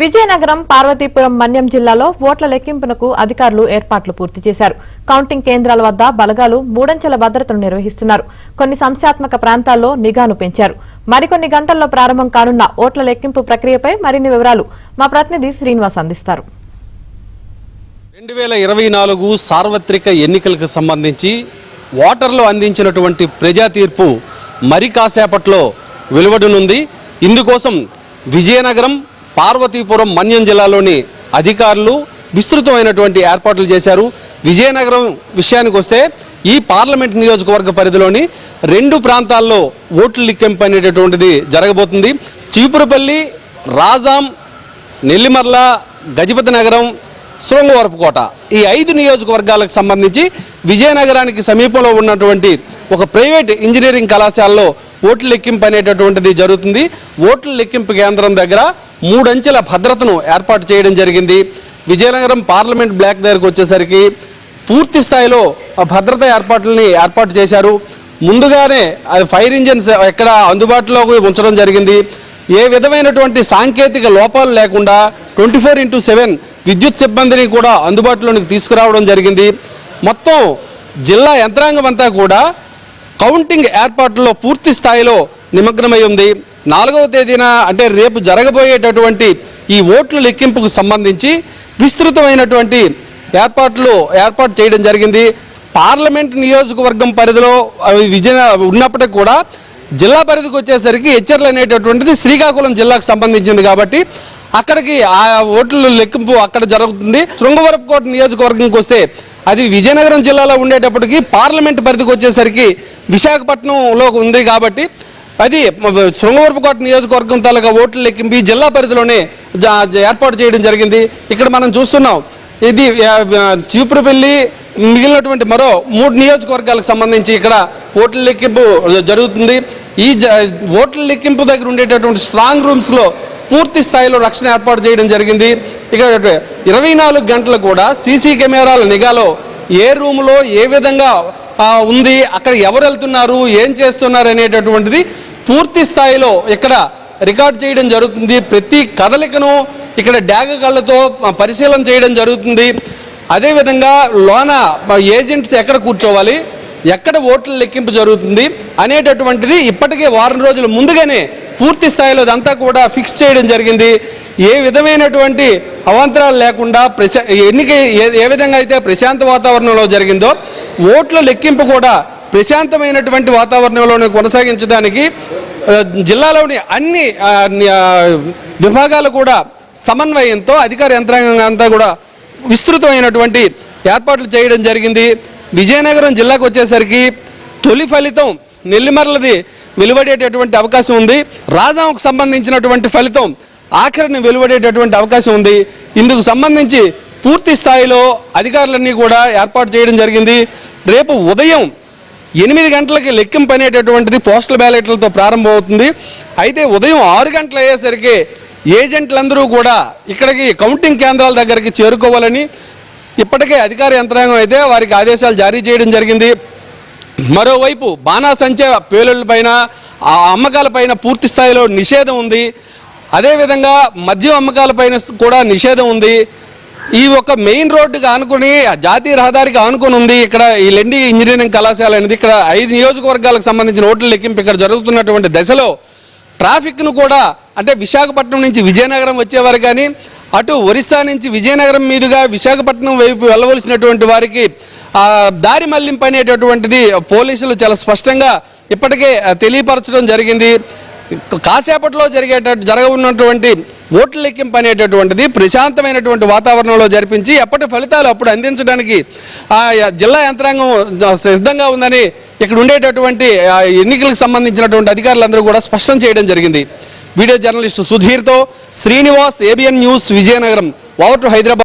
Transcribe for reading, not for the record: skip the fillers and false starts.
విజయనగరం పార్వతీపురం మన్యం జిల్లాలో ఓట్ల లెక్కింపునకు అధికారులు ఏర్పాట్లు పూర్తి చేశారు. కౌంటింగ్ కేంద్రాల వద్ద బలగాలు మూడంచెల భద్రతను నిర్వహిస్తున్నారు. కొన్ని సంస్థాత్మక ప్రాంతాల్లో నిఘాను పెంచారు. మరికొన్ని గంటల్లో ప్రారంభం కానున్న ఓట్ల లెక్కింపు ప్రక్రియపై మరిన్ని వివరాలు మా ప్రతినిధి శ్రీనివాస్ అందిస్తారు. 2024 సార్వత్రిక ఎన్నికలకు సంబంధించి ఓటర్లు అందించినటువంటి ప్రజా తీర్పు మరి కాసేపట్లో వెలువడనుంది. ఇందుకోసం విజయనగరం పార్వతీపురం మన్యం జిల్లాలోని అధికారులు విస్తృతమైనటువంటి ఏర్పాట్లు చేశారు. విజయనగరం విషయానికి వస్తే ఈ పార్లమెంట్ నియోజకవర్గ పరిధిలోని 2 ప్రాంతాల్లో ఓట్ల లెక్కింపు అనేటటువంటిది జరగబోతుంది. చీపురుపల్లి, రాజాం, నెల్లిమర్ల, గజపతి నగరం, శృంగవరపుకోట ఈ 5 నియోజకవర్గాలకు సంబంధించి విజయనగరానికి సమీపంలో ఉన్నటువంటి ఒక ప్రైవేట్ ఇంజనీరింగ్ కళాశాలలో ఓట్ల లెక్కింపు అనేటటువంటిది జరుగుతుంది. ఓట్ల లెక్కింపు కేంద్రం దగ్గర 3 అంచెల భద్రతను ఏర్పాటు చేయడం జరిగింది. విజయనగరం పార్లమెంట్ బ్లాక్ దగ్గరకు వచ్చేసరికి పూర్తి స్థాయిలో భద్రతా ఏర్పాటు చేశారు. ముందుగానే ఫైర్ ఇంజిన్స్ ఎక్కడ అందుబాటులోకి ఉంచడం జరిగింది. ఏ విధమైనటువంటి సాంకేతిక లోపాలు లేకుండా 24/7 విద్యుత్ సిబ్బందిని కూడా అందుబాటులోకి తీసుకురావడం జరిగింది. మొత్తం జిల్లా యంత్రాంగం అంతా కూడా కౌంటింగ్ ఏర్పాట్లలో పూర్తి స్థాయిలో నిమగ్నమై ఉంది. 4వ తేదీన అంటే రేపు జరగబోయేటటువంటి ఈ ఓట్ల లెక్కింపుకు సంబంధించి విస్తృతమైనటువంటి ఏర్పాటు చేయడం జరిగింది. పార్లమెంట్ నియోజకవర్గం పరిధిలో ఉన్నప్పటికీ కూడా జిల్లా పరిధికి వచ్చేసరికి హెచ్చర్లు అనేటటువంటిది శ్రీకాకుళం జిల్లాకు సంబంధించింది కాబట్టి అక్కడికి ఆ ఓట్ల లెక్కింపు అక్కడ జరుగుతుంది. శృంగవరపుకోట నియోజకవర్గంకి వస్తే అది విజయనగరం జిల్లాలో ఉండేటప్పటికి పార్లమెంట్ పరిధికి వచ్చేసరికి విశాఖపట్నంలో ఉంది కాబట్టి అది శృంగవరపుకోట నియోజకవర్గం తాలూకా ఓట్ల లెక్కింపు జిల్లా పరిధిలోనే ఏర్పాటు చేయడం జరిగింది. ఇక్కడ మనం చూస్తున్నాం ఇది చీపురుపల్లి మిగిలినటువంటి మరో 3 నియోజకవర్గాలకు సంబంధించి ఇక్కడ ఓట్ల లెక్కింపు జరుగుతుంది. ఈ ఓట్ల లెక్కింపు దగ్గర ఉండేటటువంటి స్ట్రాంగ్ రూమ్స్లో పూర్తి స్థాయిలో రక్షణ ఏర్పాటు చేయడం జరిగింది. ఇక 24 గంటలు కూడా సీసీ కెమెరాల నిఘాలో ఏ రూములో ఏ విధంగా ఉంది, అక్కడ ఎవరు వెళ్తున్నారు, ఏం చేస్తున్నారు అనేటటువంటిది పూర్తి స్థాయిలో ఇక్కడ రికార్డ్ చేయడం జరుగుతుంది. ప్రతి కదలికను ఇక్కడ డాగ కళ్ళతో పరిశీలన చేయడం జరుగుతుంది. అదేవిధంగా లోన ఏజెంట్స్ ఎక్కడ కూర్చోవాలి, ఎక్కడ ఓట్ల లెక్కింపు జరుగుతుంది అనేటటువంటిది ఇప్పటికే వారం రోజుల ముందుగానే పూర్తి స్థాయిలో అదంతా కూడా ఫిక్స్ చేయడం జరిగింది. ఏ విధమైనటువంటి అవాంతరాలు లేకుండా ఎన్నిక ఏ విధంగా అయితే ప్రశాంత వాతావరణంలో జరిగిందో ఓట్ల లెక్కింపు కూడా ప్రశాంతమైనటువంటి వాతావరణంలోనే కొనసాగించడానికి జిల్లాలోని అన్ని విభాగాలు కూడా సమన్వయంతో అధికార యంత్రాంగం అంతా కూడా విస్తృతమైనటువంటి ఏర్పాట్లు చేయడం జరిగింది. విజయనగరం జిల్లాకు వచ్చేసరికి తొలి ఫలితం నెల్లిమర్లది వెలువడేటటువంటి అవకాశం ఉంది. రాజాంకు సంబంధించినటువంటి ఫలితం ఆఖరిని వెలువడేటటువంటి అవకాశం ఉంది. ఇందుకు సంబంధించి పూర్తి స్థాయిలో అధికారులన్నీ కూడా ఏర్పాటు చేయడం జరిగింది. రేపు ఉదయం 8 గంటలకి లెక్కింపు అనేటటువంటిది పోస్టల్ బ్యాలెట్లతో ప్రారంభమవుతుంది. అయితే ఉదయం 6 గంటలు అయ్యేసరికి ఏజెంట్లందరూ కూడా ఇక్కడికి కౌంటింగ్ కేంద్రాల దగ్గరికి చేరుకోవాలని ఇప్పటికే అధికార యంత్రాంగం అయితే వారికి ఆదేశాలు జారీ చేయడం జరిగింది. మరోవైపు బాణాసంచా పేలుళ్లపైన అమ్మకాలపైన పూర్తి స్థాయిలో నిషేధం ఉంది. అదేవిధంగా మద్యం అమ్మకాలపైన కూడా నిషేధం ఉంది. ఈ ఒక మెయిన్ రోడ్డుగా ఆనుకుని జాతీయ రహదారికి ఆనుకుని ఉంది ఇక్కడ ఈ లెండి ఇంజనీరింగ్ కళాశాల అనేది. ఇక్కడ 5 నియోజకవర్గాలకు సంబంధించిన ఓట్ల లెక్కింపు ఇక్కడ జరుగుతున్నటువంటి దశలో ట్రాఫిక్ను కూడా అంటే విశాఖపట్నం నుంచి విజయనగరం వచ్చేవారు కానీ అటు ఒరిస్సా నుంచి విజయనగరం మీదుగా విశాఖపట్నం వైపు వెళ్ళవలసినటువంటి వారికి దారి మళ్లింపు అనేటటువంటిది పోలీసులు చాలా స్పష్టంగా ఇప్పటికే తెలియపరచడం జరిగింది. కాసేపట్లో జరగనున్నటువంటి ఓట్ల లెక్కింపు అనేటటువంటిది ప్రశాంతమైనటువంటి వాతావరణంలో జరిపించి ఎప్పటి ఫలితాలు అప్పుడు అందించడానికి జిల్లా యంత్రాంగం సిద్ధంగా ఉందని ఇక్కడ ఉండేటటువంటి ఎన్నికలకు సంబంధించినటువంటి అధికారులందరూ కూడా స్పష్టం చేయడం జరిగింది. వీడియో జర్నలిస్టు సుధీర్తో Srinivas, ABN news, Vizianagaram. Over to Hyderabad.